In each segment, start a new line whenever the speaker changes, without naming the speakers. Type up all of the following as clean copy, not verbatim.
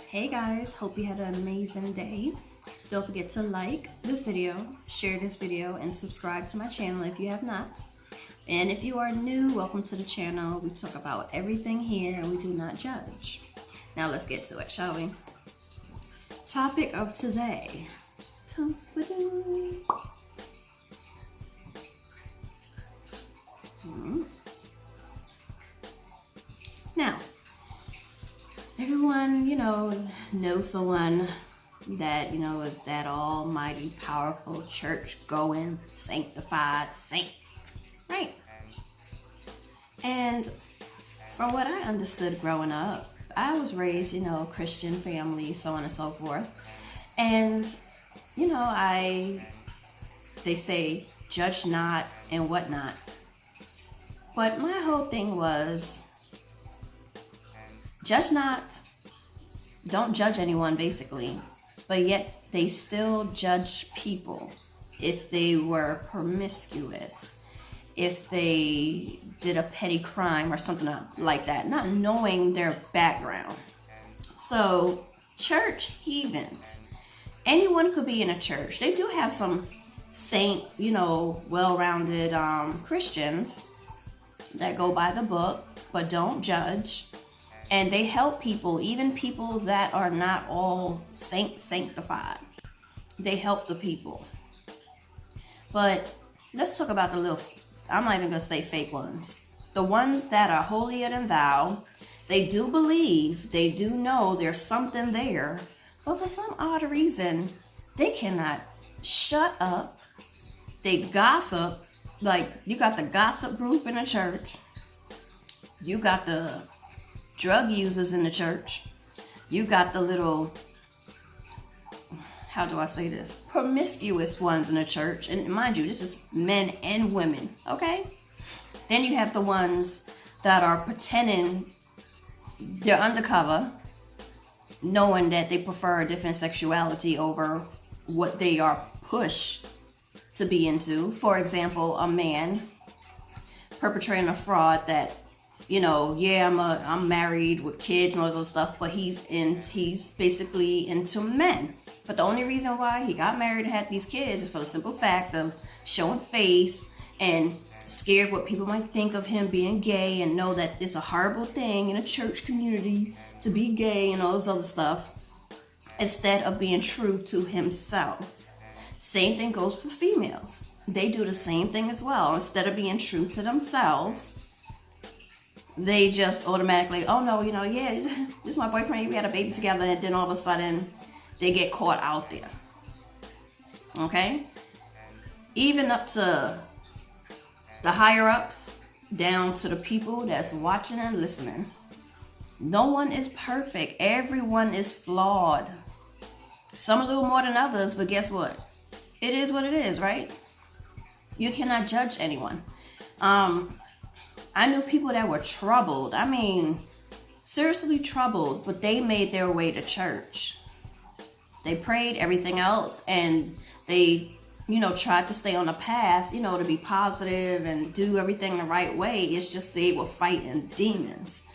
Hey guys, hope you had an amazing day. Don't forget to like this video, share this video, and subscribe to my channel if you have not. And if you are new, welcome to the channel. We talk about everything here and we do not judge. Now let's get to it, shall we? Topic of today. Now, everyone, knows someone that, is that almighty, powerful, church-going, sanctified saint, right? And from what I understood growing up, I was raised, Christian family, so on and so forth. And, they say, judge not and whatnot. But my whole thing was, judge not, don't judge anyone basically, but yet they still judge people if they were promiscuous, if they did a petty crime or something like that, not knowing their background. So church heathens, anyone could be in a church. They do have some saint, well-rounded Christians that go by the book, but don't judge. And they help people, even people that are not all sanctified. They help the people. But let's talk about the little, I'm not even going to say fake ones. The ones that are holier than thou. They do believe, they do know there's something there. But for some odd reason, they cannot shut up. They gossip. Like, you got the gossip group in the church. You got the drug users in the church. You got the little, how do I say this? Promiscuous ones in the church. And mind you, this is men and women, okay? Then you have the ones that are pretending they're undercover, knowing that they prefer a different sexuality over what they are pushed to be into. For example, a man perpetrating a fraud that, I'm married with kids and all this other stuff, but he's basically into men. But the only reason why he got married and had these kids is for the simple fact of showing face and scared what people might think of him being gay, and know that it's a horrible thing in a church community to be gay and all this other stuff, instead of being true to himself. Same thing goes for females. They do the same thing as well. Instead of being true to themselves, they just automatically, oh no, this is my boyfriend, we had a baby together, and then all of a sudden they get caught out there. Okay? Even up to the higher ups, down to the people that's watching and listening. No one is perfect. Everyone is flawed. Some a little more than others, but guess what? It is what it is, right? You cannot judge anyone. I knew people that were troubled. I mean, seriously troubled, but they made their way to church. They prayed, everything else, and they, tried to stay on the path, to be positive and do everything the right way. It's just they were fighting demons.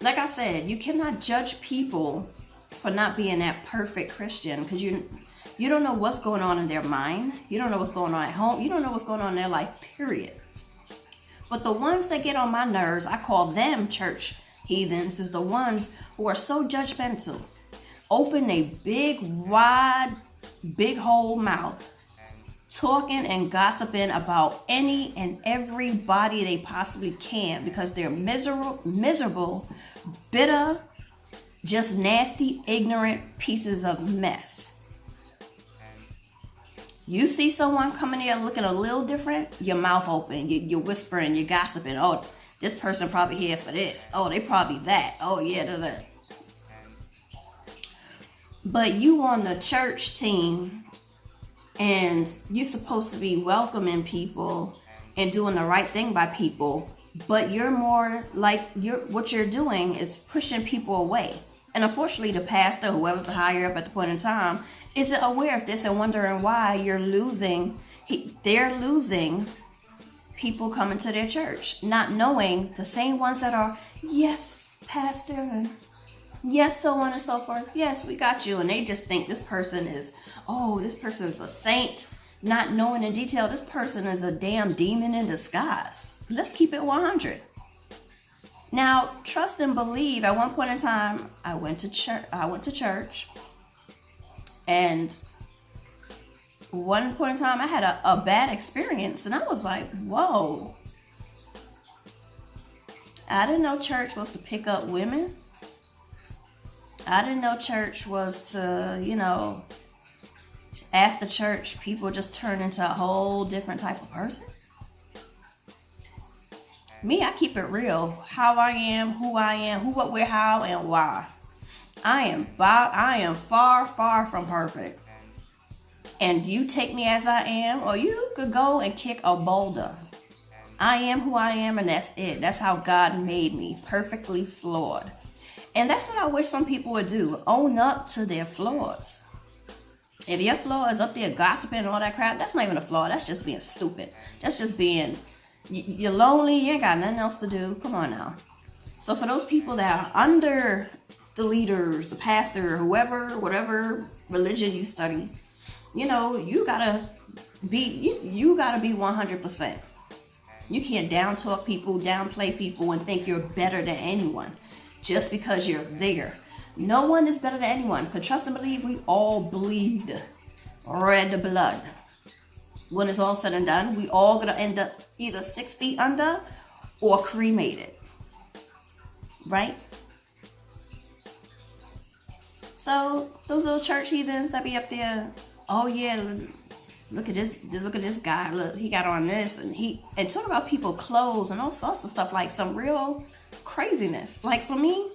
Like I said, you cannot judge people for not being that perfect Christian, because you don't know what's going on in their mind. You don't know what's going on at home. You don't know what's going on in their life, period. But the ones that get on my nerves, I call them church heathens, is the ones who are so judgmental. Open a big, wide, big whole mouth, talking and gossiping about any and everybody they possibly can, because they're miserable, bitter, just nasty, ignorant pieces of mess. You see someone coming here looking a little different, your mouth open, you're whispering, you're gossiping. Oh, this person probably here for this. Oh, they probably that. Oh, yeah. But you on the church team, and you're supposed to be welcoming people and doing the right thing by people, but you're more like, what you're doing is pushing people away. And unfortunately, the pastor, whoever's the higher up at the point in time, isn't aware of this and wondering why they're losing people coming to their church, not knowing the same ones that are, yes, pastor, and Yes, so on and so forth. Yes, we got you. And they just think this person is, oh, this person is a saint, not knowing in detail this person is a damn demon in disguise. Let's keep it 100. Now, trust and believe. At one point in time, I went to church, and one point in time, I had a bad experience, and I was like, whoa. I didn't know church was to pick up women. I didn't know church was to, after church, people just turn into a whole different type of person. Me, I keep it real. How I am, who I am, who, what, where, how, and why. I am far, far from perfect. And you take me as I am, or you could go and kick a boulder. I am who I am, and that's it. That's how God made me, perfectly flawed. And that's what I wish some people would do. Own up to their flaws. If your flaw is up there gossiping and all that crap, that's not even a flaw. That's just being stupid. That's just being... You're lonely, you ain't got nothing else to do. Come on now. So for those people that are under the leaders, the pastor, whoever, whatever religion you study, you gotta be 100%. You can't down talk people, downplay people, and think you're better than anyone just because you're there. No one is better than anyone. Because trust and believe, we all bleed red blood. When it's all said and done, we all gonna end up either 6 feet under or cremated. Right? So those little church heathens that be up there, oh yeah, look at this guy, look, he got on this, and talk about people clothes and all sorts of stuff, like some real craziness. Like for me,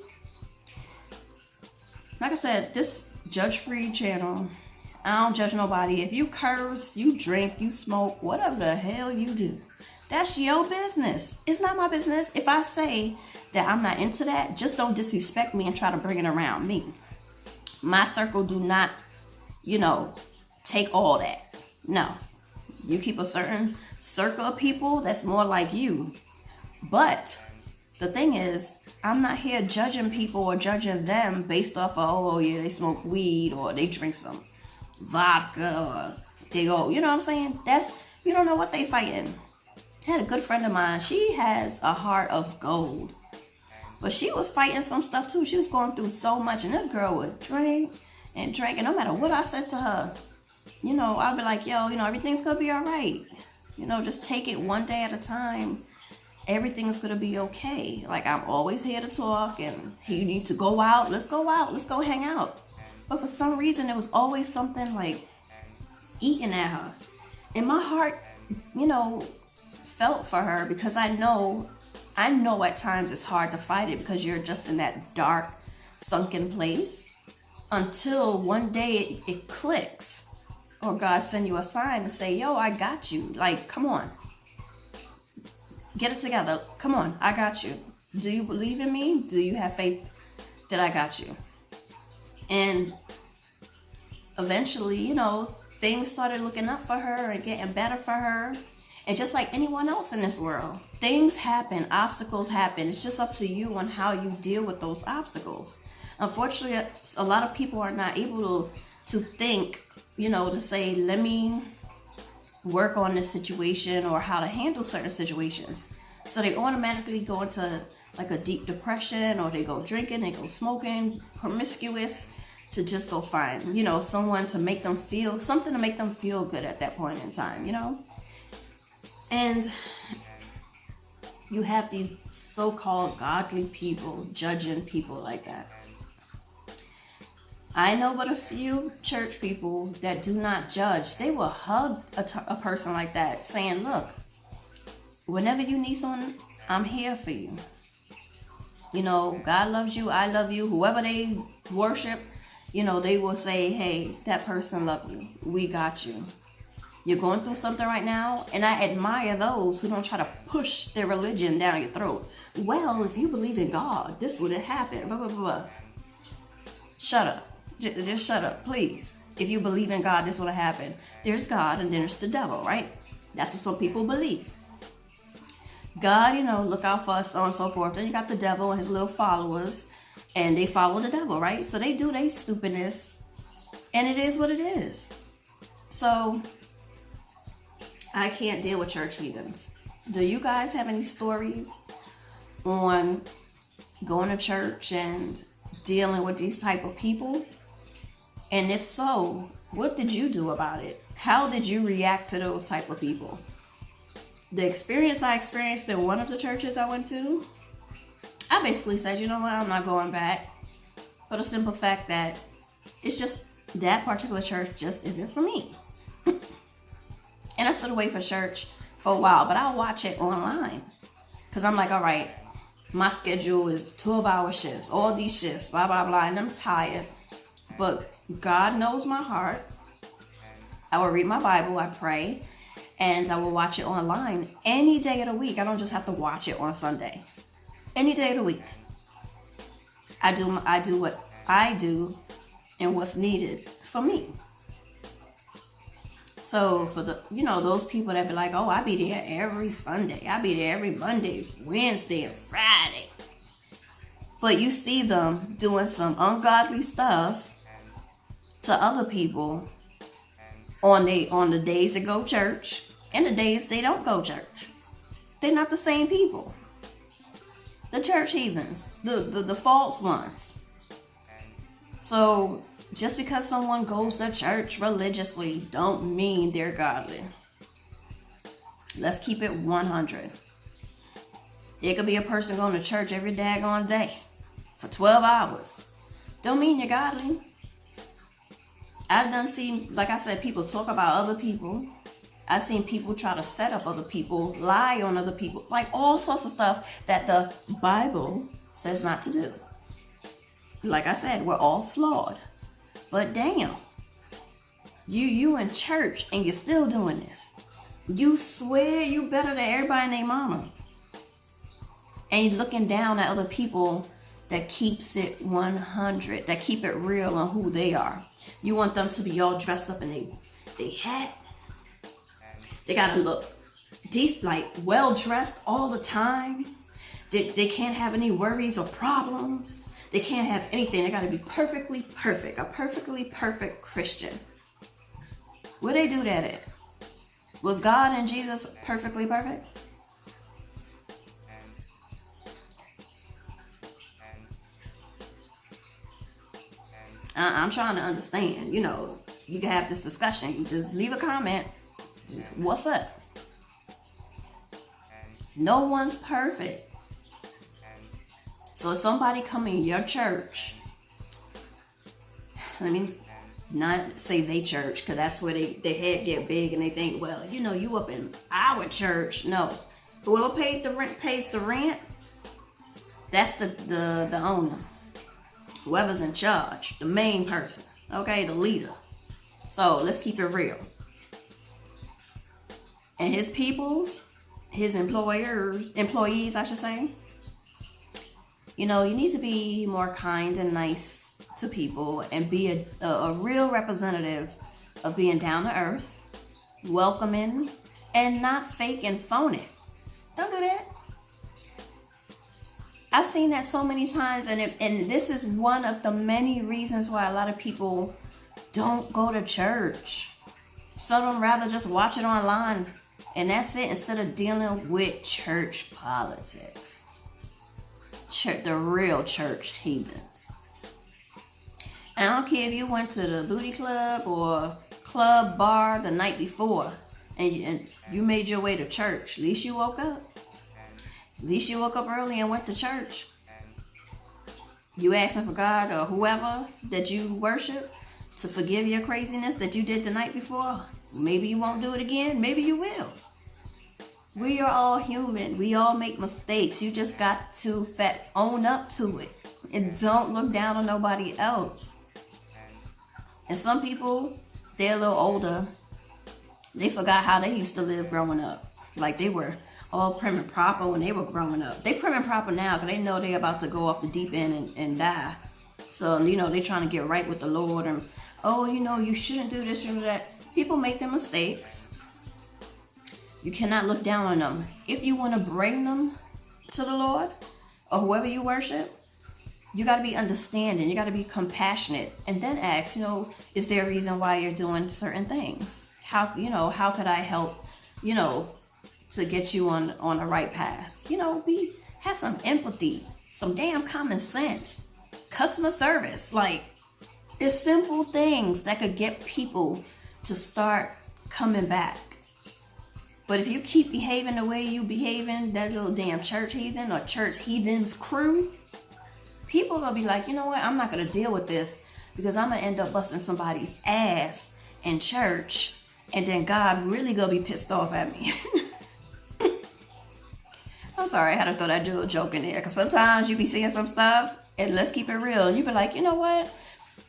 like I said, this judge-free channel, I don't judge nobody. If you curse, you drink, you smoke, whatever the hell you do, that's your business. It's not my business. If I say that I'm not into that, just don't disrespect me and try to bring it around me. My circle do not, take all that. No. You keep a certain circle of people that's more like you. But the thing is, I'm not here judging people or judging them based off of, oh yeah, they smoke weed or they drink some vodka or they go, you know what I'm saying? You don't know what they fighting. I had a good friend of mine. She has a heart of gold. But she was fighting some stuff too. She was going through so much, and this girl would drink and drink, and no matter what I said to her, I'd be like, yo, everything's gonna be all right. Just take it one day at a time. Everything's gonna be okay. Like, I'm always here to talk, and you need to go out. Let's go out. Let's go hang out. But for some reason, there was always something like eating at her. And my heart, felt for her, because I know at times it's hard to fight it because you're just in that dark, sunken place until one day it clicks, or God send you a sign to say, yo, I got you. Like, come on. Get it together. Come on, I got you. Do you believe in me? Do you have faith that I got you? And eventually, things started looking up for her and getting better for her. And just like anyone else in this world, things happen, obstacles happen. It's just up to you on how you deal with those obstacles. Unfortunately, a lot of people are not able to think, to say, let me work on this situation or how to handle certain situations. So they automatically go into like a deep depression, or they go drinking, they go smoking, promiscuous, to just go find, someone to make them feel, something to make them feel good at that point in time, And you have these so-called godly people judging people like that. I know but a few church people that do not judge. They will hug a person like that, saying, look, whenever you need someone, I'm here for you. God loves you, I love you. Whoever they worship, they will say, hey, that person loves you. We got you. You're going through something right now, and I admire those who don't try to push their religion down your throat. Well, if you believe in God, this would have happened, blah, blah, blah. Shut up. Just shut up, please. If you believe in God, this would have happened. There's God, and then there's the devil, right? That's what some people believe. God, look out for us, so on and so forth. Then you got the devil and his little followers, and they follow the devil, right? So they do their stupidness, and it is what it is. So I can't deal with church heathens. Do you guys have any stories on going to church and dealing with these type of people? And if so, what did you do about it? How did you react to those type of people? The experience I experienced in one of the churches I went to, I basically said, you know what, I'm not going back, for the simple fact that it's just that particular church just isn't for me. And I stood away from church for a while, but I'll watch it online, because I'm like, all right, my schedule is 12-hour shifts, all these shifts, blah, blah, blah, and I'm tired. But God knows my heart. I will read my Bible, I pray, and I will watch it online any day of the week. I don't just have to watch it on Sunday. Any day of the week. I do what I do and what's needed for me. So for those people that be like, oh, I be there every Sunday. I be there every Monday, Wednesday, and Friday. But you see them doing some ungodly stuff to other people on the days they go church and the days they don't go church. They're not the same people. The church heathens, the false ones. So just because someone goes to church religiously don't mean they're godly. Let's keep it 100. It could be a person going to church every daggone day for 12 hours. Don't mean you're godly. I've done seen, like I said, people talk about other people. I've seen people try to set up other people, lie on other people, like all sorts of stuff that the Bible says not to do. Like I said, we're all flawed. But damn, you in church and you're still doing this. You swear you better than everybody and their mama. And you're looking down at other people that keeps it 100, that keep it real on who they are. You want them to be all dressed up in they hat. They gotta look decent, like well dressed all the time. They can't have any worries or problems. They can't have anything. They gotta be perfectly perfect, a perfectly perfect Christian. Where they do that at? Was God and Jesus perfectly perfect? I'm trying to understand. You can have this discussion. You just leave a comment. What's up? No one's perfect. So if somebody come in your church, let me not say they church, because that's where they head get big and they think, well, you up in our church. No. Whoever pays the rent, that's the owner. Whoever's in charge, the main person, okay, the leader. So let's keep it real. And his employees, I should say, you need to be more kind and nice to people and be a real representative of being down to earth, welcoming, and not fake and phone it. Don't do that. I've seen that so many times, and this is one of the many reasons why a lot of people don't go to church. Some of them rather just watch it online, and that's it, instead of dealing with church politics. The real church heathens. And I don't care if you went to the booty club or club bar the night before, and you made your way to church. At least you woke up. At least you woke up early and went to church. You asking for God or whoever that you worship to forgive your craziness that you did the night before. Maybe you won't do it again. Maybe you will. We are all human. We all make mistakes. You just got to own up to it. And don't look down on nobody else. And some people, they're a little older. They forgot how they used to live growing up. Like they were all prim and proper when they were growing up. They prim and proper now because they know they're about to go off the deep end and die. So, they're trying to get right with the Lord. And, you shouldn't do this or that. People make their mistakes. You cannot look down on them. If you want to bring them to the Lord or whoever you worship, You got to be understanding. You got to be compassionate, and then ask, is there a reason why you're doing certain things? How could I help, to get you on the right path? Have some empathy, some damn common sense, customer service. Like, it's simple things that could get people to start coming back. But if you keep behaving the way you behaving, that little damn church heathen or church heathens crew, people are going to be like, you know what, I'm not going to deal with this, because I'm going to end up busting somebody's ass in church, and then God really going to be pissed off at me. I'm sorry, I had to throw that little joke in there, because sometimes you be seeing some stuff, and let's keep it real, you be like, you know what,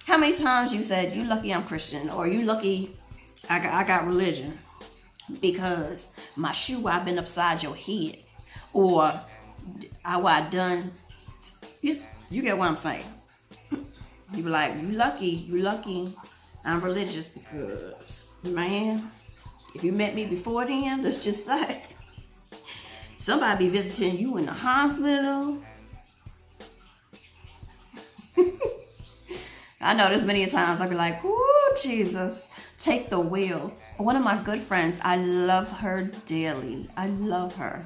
how many times you said, you lucky I'm Christian, or you lucky I got religion, because my shoe I've been upside your head, or I done, you get what I'm saying. You be like, you lucky I'm religious, because, man, if you met me before then, let's just say, somebody be visiting you in the hospital. I know there's many times I be like, "Ooh, Jesus, take the wheel." One of my good friends, I love her dearly. I love her.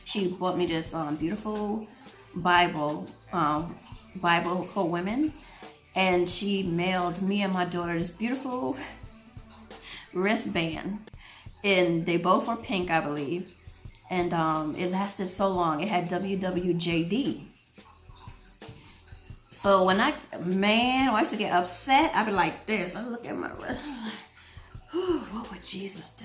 She bought me this beautiful Bible for women, and she mailed me and my daughter this beautiful wristband, and they both were pink, I believe, and it lasted so long. It had WWJD. So when I used to get upset, I'd be like this. I look at my wrist, I'm like, what would Jesus do?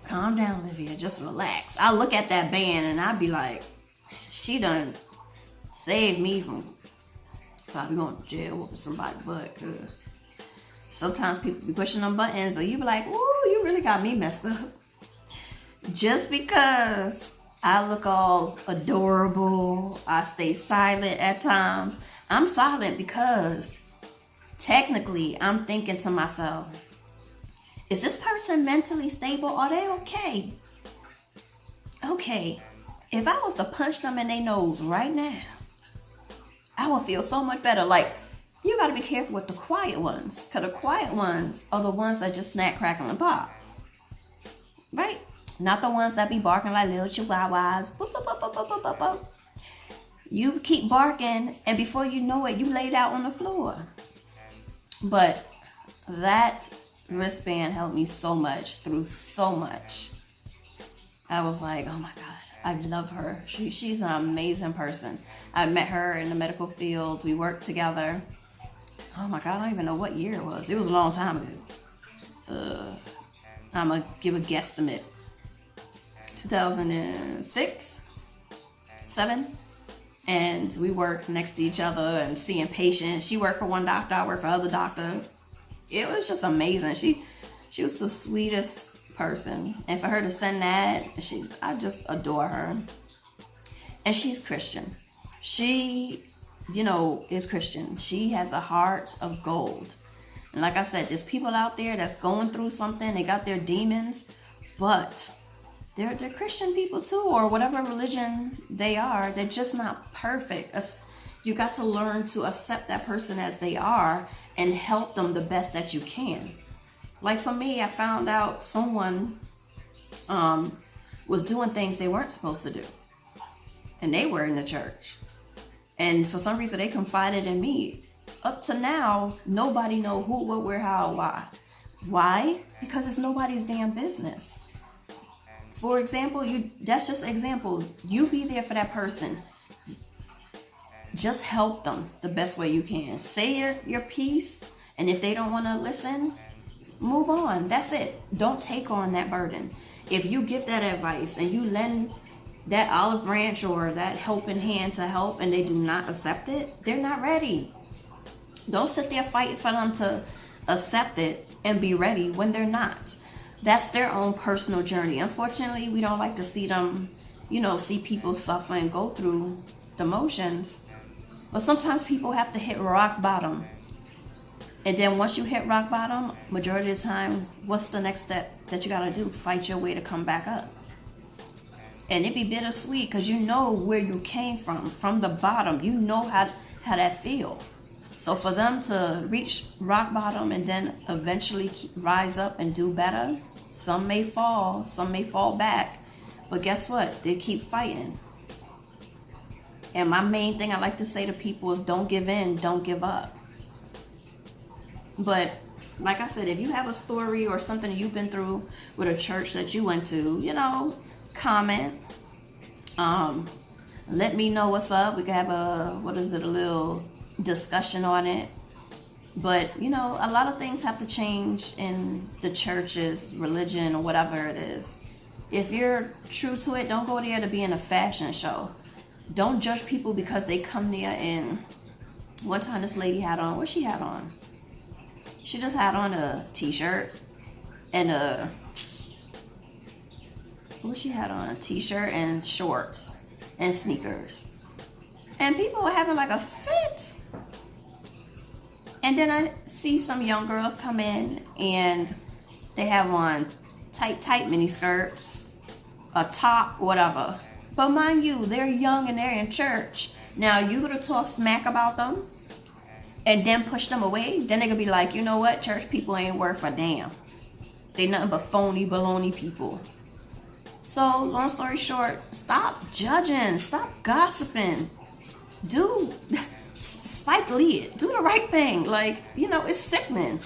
Calm down, Olivia, just relax. I look at that band and I'd be like, she done saved me from probably going to jail with somebody, but sometimes people be pushing them buttons, or you be like, ooh, you really got me messed up. Just because I look all adorable, I stay silent at times. I'm silent because technically I'm thinking to myself, is this person mentally stable? Are they okay? Okay, if I was to punch them in their nose right now, I would feel so much better. Like, you got to be careful with the quiet ones, because the quiet ones are the ones that just snack, crackle, and pop. Right? Not the ones that be barking like little chihuahuas. Boop, boop, boop, boop, boop, boop, boop, boop. You keep barking, and before you know it, you laid out on the floor. But that wristband helped me so much, through so much. I was like, oh my God, I love her. She's an amazing person. I met her in the medical field. We worked together. Oh my God, I don't even know what year it was. It was a long time ago. I'm going to give a guesstimate. 2006, 7, and we worked next to each other and seeing patients. She worked for one doctor, I worked for other doctor. It was just amazing. She was the sweetest person, and for her to send that, I just adore her. And she's Christian. She, is Christian. She has a heart of gold. And like I said, there's people out there that's going through something. They got their demons, but they're Christian people too, or whatever religion they are. They're just not perfect. You got to learn to accept that person as they are and help them the best that you can. Like for me, I found out someone was doing things they weren't supposed to do, and they were in the church, and for some reason they confided in me. Up to now, nobody know who, what, where, how, why. Why? Because it's nobody's damn business. For example, that's just an example. You be there for that person. Just help them the best way you can. Say your piece, and if they don't want to listen, move on. That's it. Don't take on that burden. If you give that advice and you lend that olive branch or that helping hand to help, and they do not accept it, they're not ready. Don't sit there fighting for them to accept it and be ready when they're not. That's their own personal journey. Unfortunately, we don't like to see them, see people suffer and go through the motions. But sometimes people have to hit rock bottom. And then once you hit rock bottom, majority of the time, what's the next step that you got to do? Fight your way to come back up. And it be bittersweet because you know where you came from the bottom. You know how that feel. So for them to reach rock bottom and then eventually rise up and do better, some may fall back, but guess what? They keep fighting. And my main thing I like to say to people is don't give in, don't give up. But like I said, if you have a story or something you've been through with a church that you went to, comment. Let me know what's up. We can have a little discussion on it. But, a lot of things have to change in the church's religion or whatever it is. If you're true to it, don't go there to be in a fashion show. Don't judge people because they come there and one time this lady had on, what she had on? She just had on a t-shirt and a t-shirt and shorts and sneakers. And people were having like a fit. And then I see some young girls come in and they have on tight mini skirts, a top, whatever. But mind you, they're young and they're in church. Now, you gonna talk smack about them and then push them away? Then they're gonna be like, you know what? Church people ain't worth a damn. They nothing but phony, baloney people. So, long story short, stop judging. Stop gossiping. Spike Lee it. Do the right thing. It's sickening.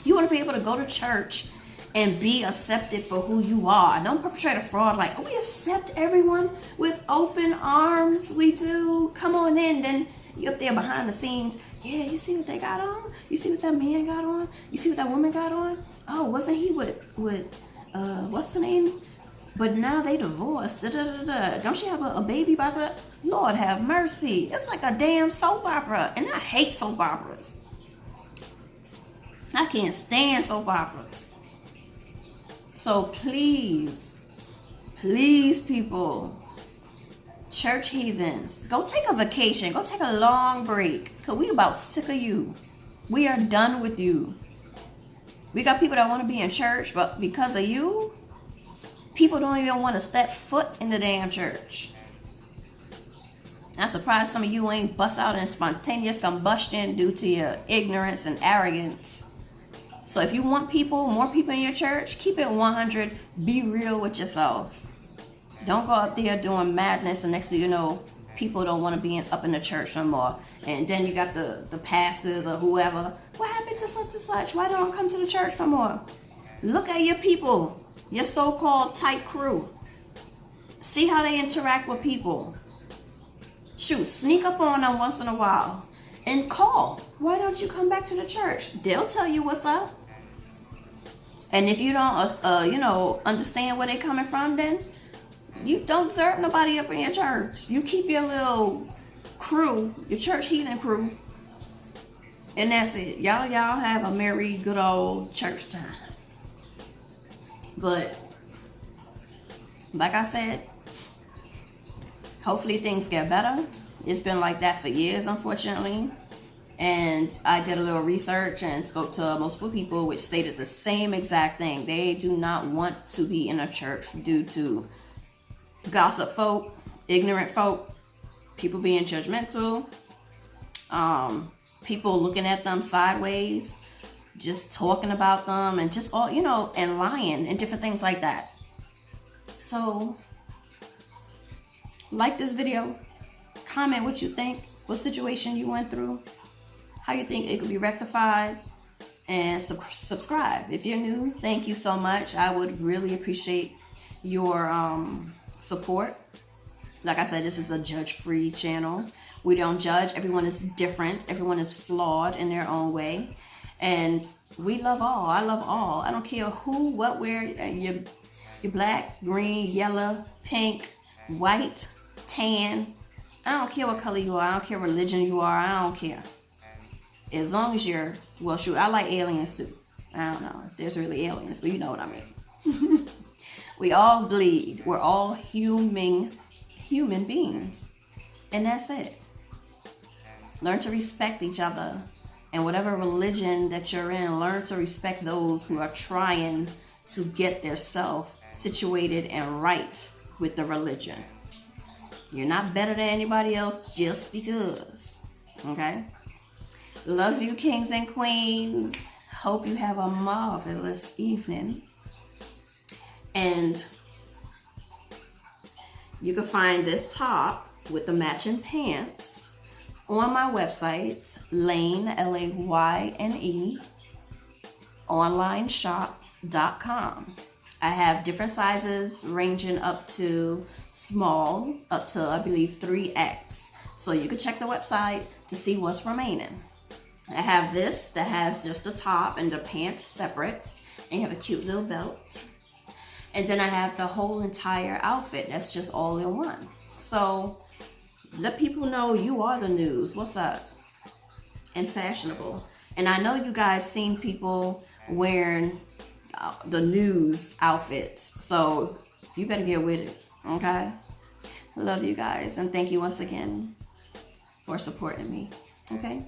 You want to be able to go to church and be accepted for who you are. Don't perpetrate a fraud like, we accept everyone with open arms. We do. Come on in. Then you up there behind the scenes. Yeah, you see what they got on? You see what that man got on? You see what that woman got on? Oh, wasn't he with what's the name? But now they divorced. Don't she have a baby by her? Lord have mercy. It's like a damn soap opera. And I hate soap operas. I can't stand soap operas. So please, people, church heathens, go take a vacation. Go take a long break. Because we about sick of you. We are done with you. We got people that want to be in church, but because of you, people don't even want to step foot in the damn church. I'm surprised some of you ain't bust out in spontaneous combustion due to your ignorance and arrogance. So if you want more people in your church, keep it 100. Be real with yourself. Don't go up there doing madness and next thing you know, people don't want to be up in the church no more. And then you got the pastors or whoever. What happened to such and such? Why don't come to the church no more? Look at your people. Your so-called tight crew. See how they interact with people. Shoot, sneak up on them once in a while. And call. Why don't you come back to the church? They'll tell you what's up. And if you don't, understand where they're coming from, then you don't deserve nobody up in your church. You keep your little crew, your church heathen crew. And that's it. Y'all have a merry, good old church time. But like I said, hopefully things get better. It's been like that for years, unfortunately. And I did a little research and spoke to multiple people which stated the same exact thing. They do not want to be in a church due to gossip folk, ignorant folk, people being judgmental, people looking at them sideways, just talking about them and just all, and lying and different things like that. So, like this video, comment what you think, what situation you went through, how you think it could be rectified, and subscribe. If you're new, thank you so much. I would really appreciate your support. Like I said, this is a judge-free channel. We don't judge. Everyone is different. Everyone is flawed in their own way. And we love all. I love all. I don't care who, what, where. You're black, green, yellow, pink, white, tan. I don't care what color you are. I don't care what religion you are. I don't care. As long as you're, well, shoot, I like aliens too. I don't know if there's really aliens, but you know what I mean. We all bleed. We're all human beings. And that's it. Learn to respect each other. And whatever religion that you're in, learn to respect those who are trying to get their self situated and right with the religion. You're not better than anybody else just because. Okay? Love you, kings and queens. Hope you have a marvelous evening. And you can find this top with the matching pants on my website, Layne, Layne, onlineshop.com. I have different sizes ranging up to small, up to I believe 3X. So you can check the website to see what's remaining. I have this that has just the top and the pants separate, and you have a cute little belt. And then I have the whole entire outfit that's just all in one. So let people know you are the news. What's up? And fashionable. And I know you guys seen people wearing the news outfits. So you better get with it. Okay? Love you guys. And thank you once again for supporting me. Okay?